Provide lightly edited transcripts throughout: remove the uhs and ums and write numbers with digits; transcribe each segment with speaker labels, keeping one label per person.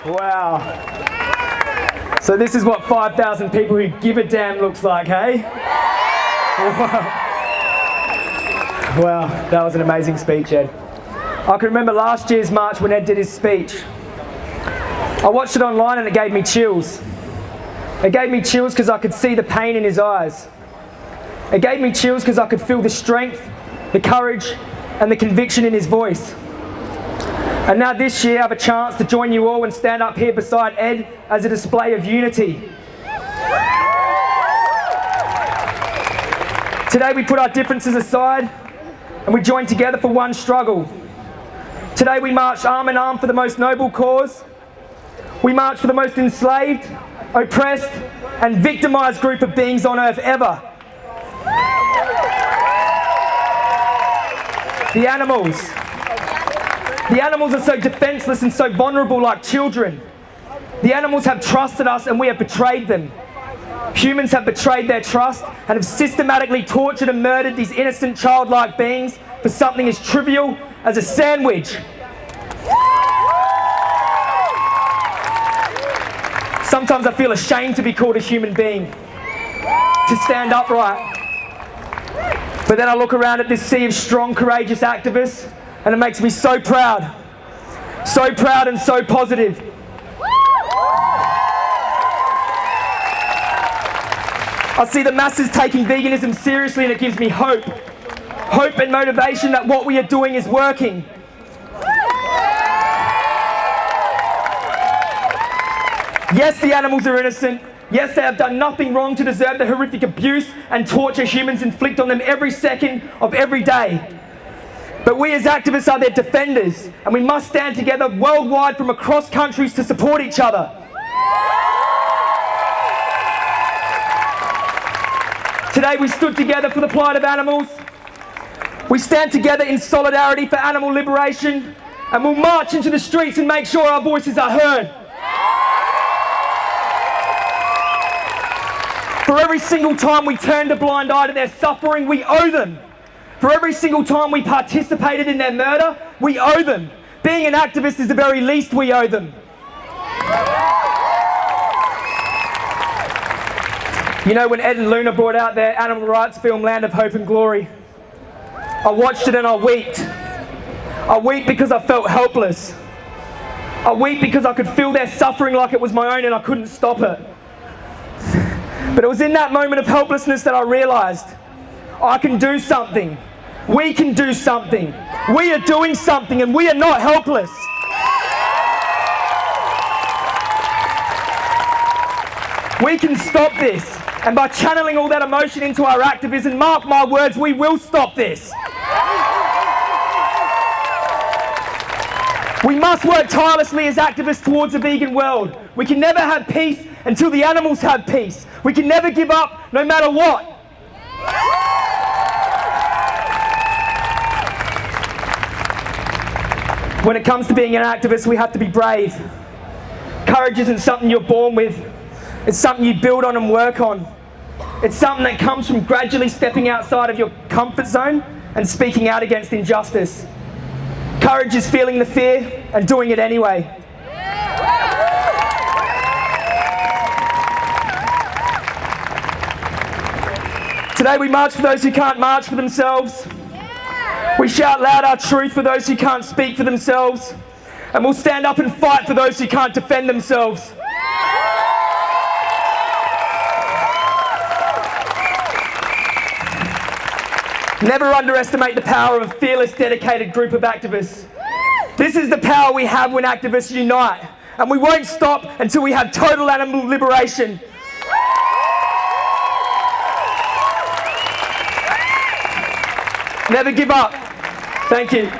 Speaker 1: Wow. So this is what 5,000 people who give a damn looks like, hey? Wow, that was an amazing speech, Ed. I can remember last year's march when Ed did his speech. I watched it online and it gave me chills. It gave me chills because I could see the pain in his eyes. It gave me chills because I could feel the strength, the courage, and the conviction in his voice. And now this year I have a chance to join you all and stand up here beside Ed as a display of unity. Today we put our differences aside and we join together for one struggle. Today we march arm in arm for the most noble cause. We march for the most enslaved, oppressed, and victimised group of beings on earth ever. The animals. The animals are so defenceless and so vulnerable like children. The animals have trusted us and we have betrayed them. Humans have betrayed their trust and have systematically tortured and murdered these innocent childlike beings for something as trivial as a sandwich. Sometimes I feel ashamed to be called a human being, to stand upright. But then I look around at this sea of strong, courageous activists and it makes me so proud and so positive. I see the masses taking veganism seriously and it gives me hope and motivation that what we are doing is working. Yes, the animals are innocent. Yes, they have done nothing wrong to deserve the horrific abuse and torture humans inflict on them every second of every day. But we as activists are their defenders, and we must stand together worldwide from across countries to support each other. Today we stood together for the plight of animals. We stand together in solidarity for animal liberation, and we'll march into the streets and make sure our voices are heard. For every single time we turned a blind eye to their suffering, we owe them. For every single time we participated in their murder, we owe them. Being an activist is the very least we owe them. You know, when Ed and Luna brought out their animal rights film, Land of Hope and Glory, I watched it and I wept. I wept because I felt helpless. I wept because I could feel their suffering like it was my own and I couldn't stop it. But it was in that moment of helplessness that I realised I can do something. We can do something. We are doing something and we are not helpless. We can stop this. And by channeling all that emotion into our activism, mark my words, we will stop this. We must work tirelessly as activists towards a vegan world. We can never have peace until the animals have peace. We can never give up, no matter what. When it comes to being an activist, we have to be brave. Courage isn't something you're born with. It's something you build on and work on. It's something that comes from gradually stepping outside of your comfort zone and speaking out against injustice. Courage is feeling the fear and doing it anyway. Today we march for those who can't march for themselves. We shout loud our truth for those who can't speak for themselves. And we'll stand up and fight for those who can't defend themselves. Never underestimate the power of a fearless, dedicated group of activists. This is the power we have when activists unite. And we won't stop until we have total animal liberation. Never give up. Thank you.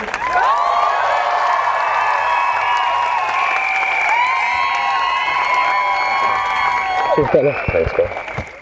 Speaker 2: Thanks, guys.